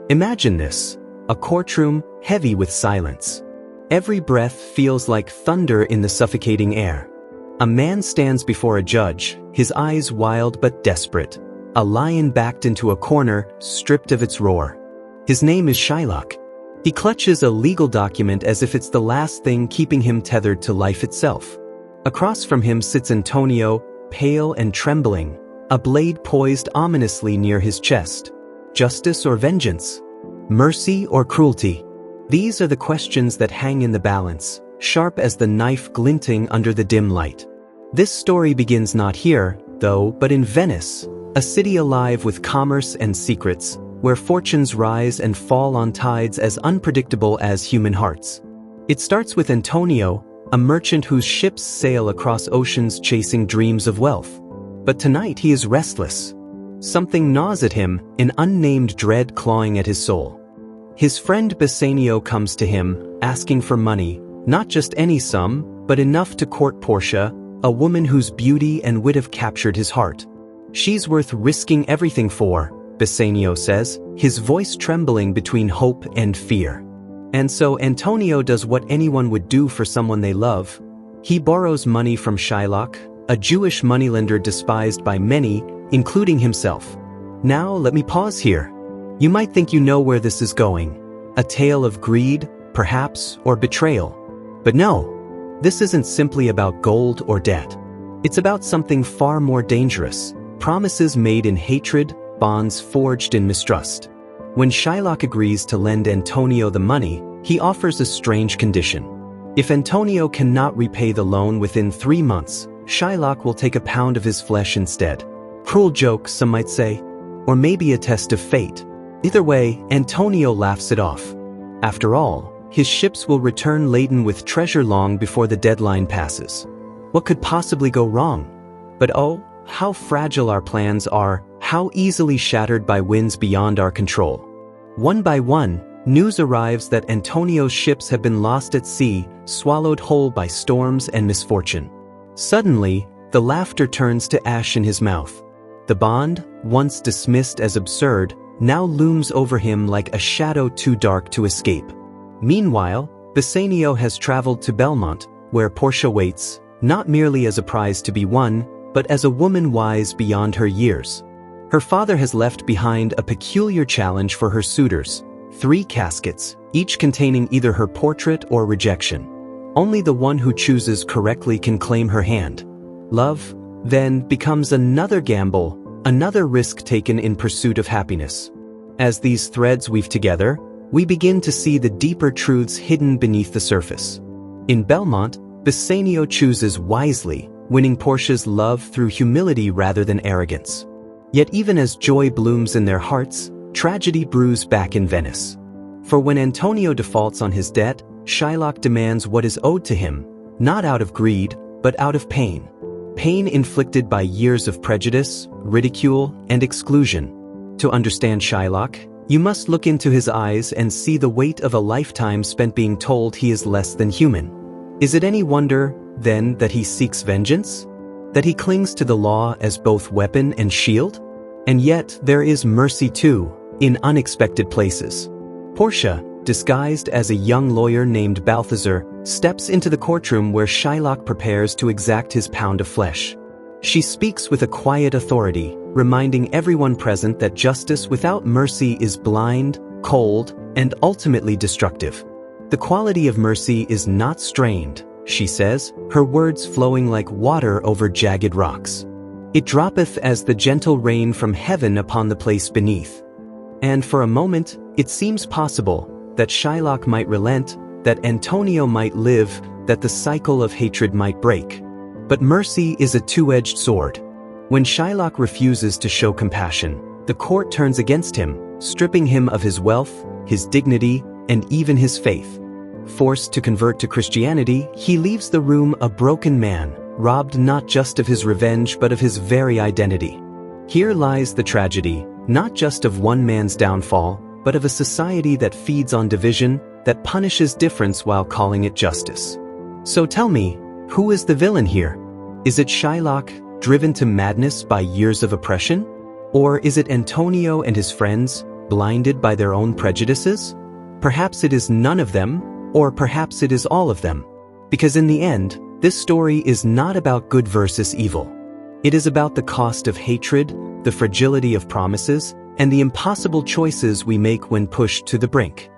Imagine this, a courtroom heavy with silence. Every breath feels like thunder in the suffocating air. A man stands before a judge, his eyes wild but desperate, a lion backed into a corner, stripped of its roar. His name is Shylock. He clutches a legal document as if it's the last thing keeping him tethered to life itself. Across from him sits Antonio, pale and trembling, a blade poised ominously near his chest. Justice or vengeance? Mercy or cruelty? These are the questions that hang in the balance, sharp as the knife glinting under the dim light. This story begins not here, though, but in Venice, a city alive with commerce and secrets, where fortunes rise and fall on tides as unpredictable as human hearts. It starts with Antonio, a merchant whose ships sail across oceans chasing dreams of wealth. But tonight he is restless. Something gnaws at him, an unnamed dread clawing at his soul. His friend Bassanio comes to him, asking for money, not just any sum, but enough to court Portia, a woman whose beauty and wit have captured his heart. She's worth risking everything for, Bassanio says, his voice trembling between hope and fear. And so Antonio does what anyone would do for someone they love. He borrows money from Shylock, a Jewish moneylender despised by many, including himself. Now let me pause here. You might think you know where this is going. A tale of greed, perhaps, or betrayal. But no, this isn't simply about gold or debt. It's about something far more dangerous, promises made in hatred, bonds forged in mistrust. When Shylock agrees to lend Antonio the money, he offers a strange condition. If Antonio cannot repay the loan within 3 months, Shylock will take a pound of his flesh instead. Cruel joke, some might say, or maybe a test of fate. Either way, Antonio laughs it off. After all, his ships will return laden with treasure long before the deadline passes. What could possibly go wrong? But oh, how fragile our plans are, how easily shattered by winds beyond our control. One by one, news arrives that Antonio's ships have been lost at sea, swallowed whole by storms and misfortune. Suddenly, the laughter turns to ash in his mouth. The bond, once dismissed as absurd, now looms over him like a shadow too dark to escape. Meanwhile, Bassanio has traveled to Belmont, where Portia waits, not merely as a prize to be won, but as a woman wise beyond her years. Her father has left behind a peculiar challenge for her suitors, 3 caskets, each containing either her portrait or rejection. Only the one who chooses correctly can claim her hand. Love, then, becomes another gamble, another risk taken in pursuit of happiness. As these threads weave together, we begin to see the deeper truths hidden beneath the surface. In Belmont, Bassanio chooses wisely, winning Portia's love through humility rather than arrogance. Yet even as joy blooms in their hearts, tragedy brews back in Venice. For when Antonio defaults on his debt, Shylock demands what is owed to him, not out of greed, but out of pain. Pain inflicted by years of prejudice, ridicule, and exclusion. To understand Shylock, you must look into his eyes and see the weight of a lifetime spent being told he is less than human. Is it any wonder, then, that he seeks vengeance? That he clings to the law as both weapon and shield? And yet, there is mercy too, in unexpected places. Portia, disguised as a young lawyer named Balthazar, steps into the courtroom where Shylock prepares to exact his pound of flesh. She speaks with a quiet authority, reminding everyone present that justice without mercy is blind, cold, and ultimately destructive. The quality of mercy is not strained, she says, her words flowing like water over jagged rocks. It droppeth as the gentle rain from heaven upon the place beneath. And for a moment, it seems possible that Shylock might relent, that Antonio might live, that the cycle of hatred might break. But mercy is a two-edged sword. When Shylock refuses to show compassion, the court turns against him, stripping him of his wealth, his dignity, and even his faith. Forced to convert to Christianity, he leaves the room a broken man, robbed not just of his revenge but of his very identity. Here lies the tragedy, not just of one man's downfall, but of a society that feeds on division, that punishes difference while calling it justice. So tell me, who is the villain here? Is it Shylock, driven to madness by years of oppression? Or is it Antonio and his friends, blinded by their own prejudices? Perhaps it is none of them, or perhaps it is all of them. Because in the end, this story is not about good versus evil. It is about the cost of hatred, the fragility of promises, and the impossible choices we make when pushed to the brink.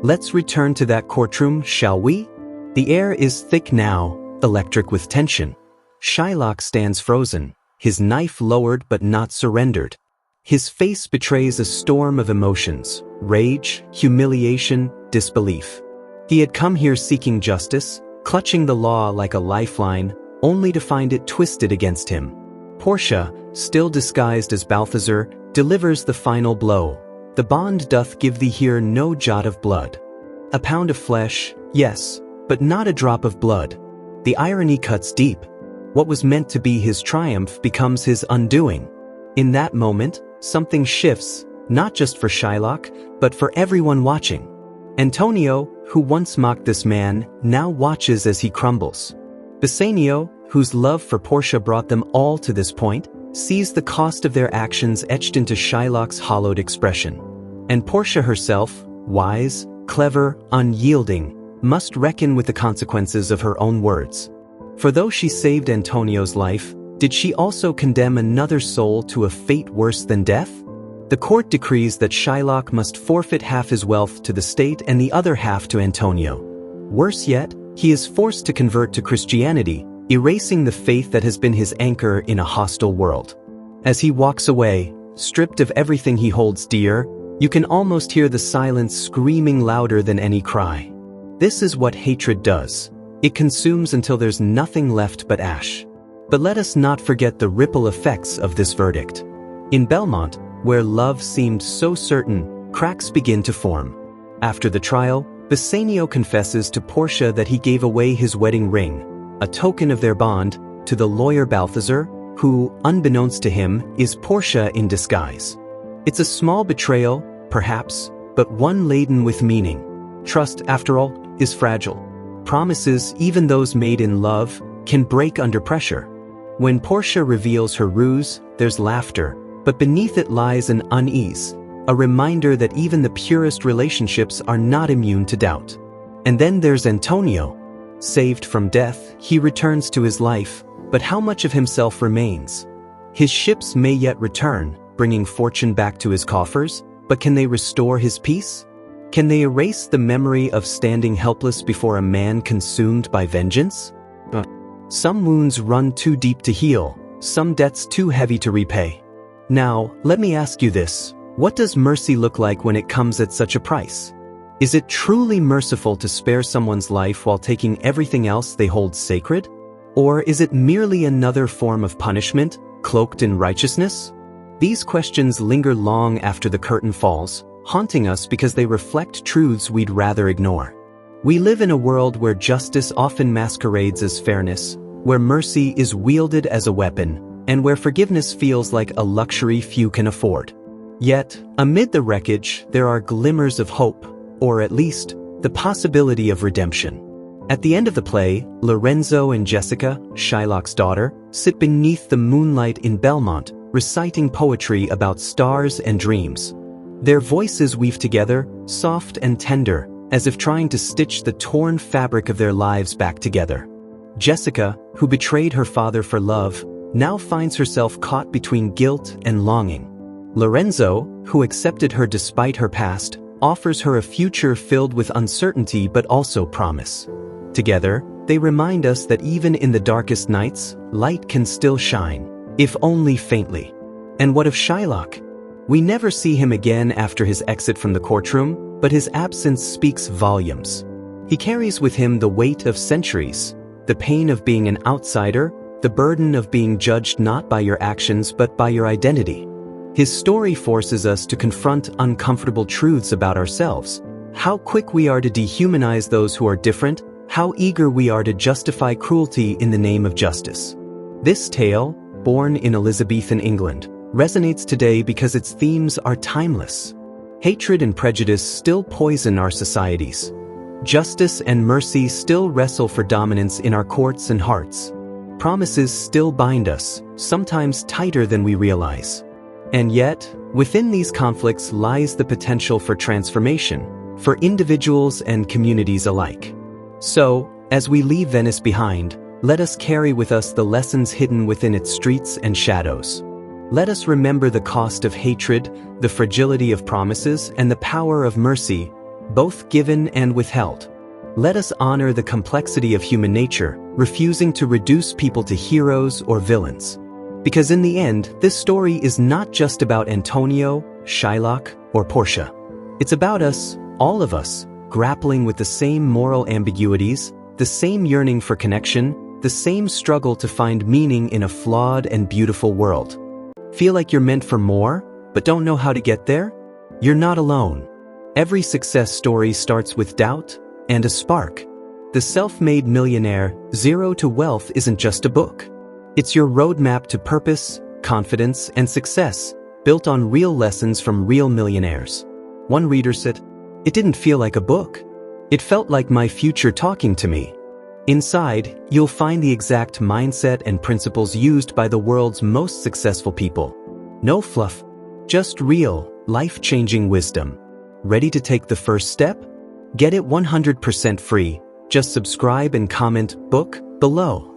Let's return to that courtroom, shall we? The air is thick now, electric with tension. Shylock stands frozen, his knife lowered but not surrendered. His face betrays a storm of emotions: rage, humiliation, disbelief. He had come here seeking justice, clutching the law like a lifeline, only to find it twisted against him. Portia, still disguised as Balthazar, delivers the final blow. The bond doth give thee here no jot of blood. A pound of flesh, yes, but not a drop of blood. The irony cuts deep. What was meant to be his triumph becomes his undoing. In that moment, something shifts, not just for Shylock, but for everyone watching. Antonio, who once mocked this man, now watches as he crumbles. Bassanio, whose love for Portia brought them all to this point, sees the cost of their actions etched into Shylock's hollowed expression. And Portia herself, wise, clever, unyielding, must reckon with the consequences of her own words. For though she saved Antonio's life, did she also condemn another soul to a fate worse than death? The court decrees that Shylock must forfeit half his wealth to the state and the other half to Antonio. Worse yet, he is forced to convert to Christianity, erasing the faith that has been his anchor in a hostile world. As he walks away, stripped of everything he holds dear, you can almost hear the silence screaming louder than any cry. This is what hatred does. It consumes until there's nothing left but ash. But let us not forget the ripple effects of this verdict. In Belmont, where love seemed so certain, cracks begin to form. After the trial, Bassanio confesses to Portia that he gave away his wedding ring, a token of their bond, to the lawyer Balthazar, who, unbeknownst to him, is Portia in disguise. It's a small betrayal, perhaps, but one laden with meaning. Trust, after all, is fragile. Promises, even those made in love, can break under pressure. When Portia reveals her ruse, there's laughter, but beneath it lies an unease, a reminder that even the purest relationships are not immune to doubt. And then there's Antonio. Saved from death, he returns to his life, but how much of himself remains? His ships may yet return, bringing fortune back to his coffers, but can they restore his peace? Can they erase the memory of standing helpless before a man consumed by vengeance? Some wounds run too deep to heal, some debts too heavy to repay. Now, let me ask you this: what does mercy look like when it comes at such a price? Is it truly merciful to spare someone's life while taking everything else they hold sacred? Or is it merely another form of punishment, cloaked in righteousness? These questions linger long after the curtain falls, haunting us because they reflect truths we'd rather ignore. We live in a world where justice often masquerades as fairness, where mercy is wielded as a weapon, and where forgiveness feels like a luxury few can afford. Yet, amid the wreckage, there are glimmers of hope, or at least, the possibility of redemption. At the end of the play, Lorenzo and Jessica, Shylock's daughter, sit beneath the moonlight in Belmont, reciting poetry about stars and dreams. Their voices weave together, soft and tender, as if trying to stitch the torn fabric of their lives back together. Jessica, who betrayed her father for love, now finds herself caught between guilt and longing. Lorenzo, who accepted her despite her past, offers her a future filled with uncertainty but also promise. Together, they remind us that even in the darkest nights, light can still shine, if only faintly. And what of Shylock? We never see him again after his exit from the courtroom, but his absence speaks volumes. He carries with him the weight of centuries, the pain of being an outsider, the burden of being judged not by your actions but by your identity. His story forces us to confront uncomfortable truths about ourselves: how quick we are to dehumanize those who are different, how eager we are to justify cruelty in the name of justice. This tale, born in Elizabethan England, resonates today because its themes are timeless. Hatred and prejudice still poison our societies. Justice and mercy still wrestle for dominance in our courts and hearts. Promises still bind us, sometimes tighter than we realize. And yet, within these conflicts lies the potential for transformation, for individuals and communities alike. So, as we leave Venice behind, let us carry with us the lessons hidden within its streets and shadows. Let us remember the cost of hatred, the fragility of promises, and the power of mercy, both given and withheld. Let us honor the complexity of human nature, refusing to reduce people to heroes or villains. Because in the end, this story is not just about Antonio, Shylock, or Portia. It's about us, all of us, grappling with the same moral ambiguities, the same yearning for connection, the same struggle to find meaning in a flawed and beautiful world. Feel like you're meant for more, but don't know how to get there? You're not alone. Every success story starts with doubt and a spark. The Self-Made Millionaire, Zero to Wealth isn't just a book. It's your roadmap to purpose, confidence, and success, built on real lessons from real millionaires. One reader said, "It didn't feel like a book. It felt like my future talking to me." Inside, you'll find the exact mindset and principles used by the world's most successful people. No fluff, just real, life-changing wisdom. Ready to take the first step? Get it 100% free. Just subscribe and comment "book" below.